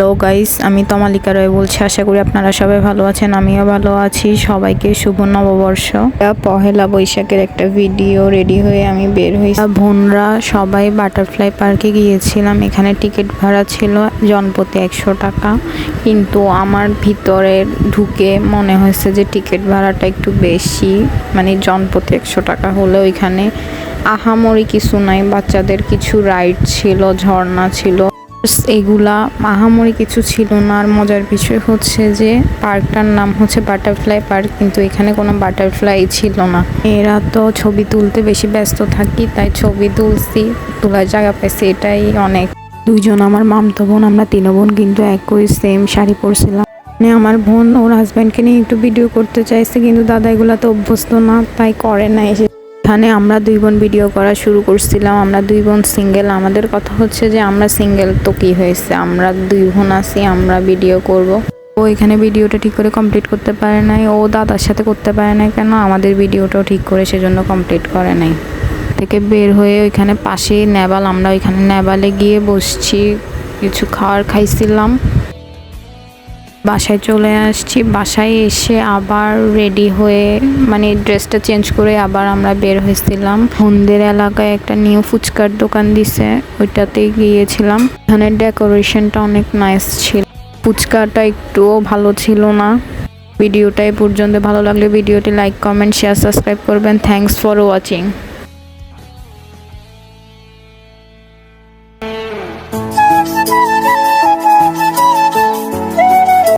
Hello guys, আমি তমালিকা রয় বলছি। আশা করি আপনারা সবাই ভালো আছেন, আমিও ভালো আছি। সবাইকে শুভ নববর্ষ। পহেলা বৈশাখের একটা ভিডিও রেডি হয়ে আমি বের হই। বোনরা সবাই বাটারফ্লাই পার্কে গিয়েছিলাম। এখানে টিকিট ভাড়া ছিল জনপ্রতি 100 টাকা, কিন্তু আমার ভিতরে ঢুকে মনে হয়েছে যে টিকিট ভাড়াটা একটু বেশি, মানে জনপ্রতি 100 টাকা হলেও এখানে আহামরি কিছু নাই। বাচ্চাদের কিছু রাইড ছিল, ঝর্ণা ছিল, এগুলা আহামরি কিছু ছিল না। আর মজার বিষয় হচ্ছে যে পার্কটার নাম হচ্ছে বাটারফ্লাই পার্ক, কিন্তু এখানে কোনো বাটারফ্লাই ছিল না। এরা তো ছবি তুলতে বেশি ব্যস্ত থাকি, তাই ছবি তোলার জায়গা পাইছি, এটাই অনেক। দুইজন আমার মামতো বোন, আমরা 3 বোন কিন্তু একই সেম শাড়ি পরছিলাম। মানে আমার বোন ওর হাজব্যান্ডকে নিয়ে একটু ভিডিও করতে চাইছে, কিন্তু দাদা এগুলা তো অভ্যস্ত না, তাই করে না। এখানে আমরা 2 বোন ভিডিও করা শুরু করছিলাম। আমরা 2 বোন সিঙ্গেল। আমাদের কথা হচ্ছে যে আমরা সিঙ্গেল তো কি হয়েছে, আমরা 2 বোন আছি, আমরা ভিডিও করব। ও এখানে ভিডিওটা ঠিক করে কমপ্লিট করতে পারে নাই, ও দাদার সাথে করতে পারে নাই কেন, আমাদের ভিডিওটাও ঠিক করে সেজন্য কমপ্লিট করে নাই। থেকে বের হয়ে ওইখানে পাশেই নেবাল, আমরা ওইখানে নেবালে গিয়ে বসছি, কিছু খাইছিলাম। বাসায় চলে আসছি। বাসায় এসে আবার রেডি হয়ে, মানে ড্রেসটা চেঞ্জ করে আবার আমরা বের হয়েছিলাম। মন্দির এলাকায় একটা নিউ ফুচকার দোকান দিছে, ওইটাতেই গিয়েছিলাম। এখানে ডেকোরেশনটা অনেক নাইস ছিল, ফুচকাটা একটুও ভালো ছিল না। ভিডিওটা এই পর্যন্ত। ভালো লাগলে ভিডিওটি লাইক, কমেন্ট, শেয়ার, সাবস্ক্রাইব করবেন। Thanks for watching.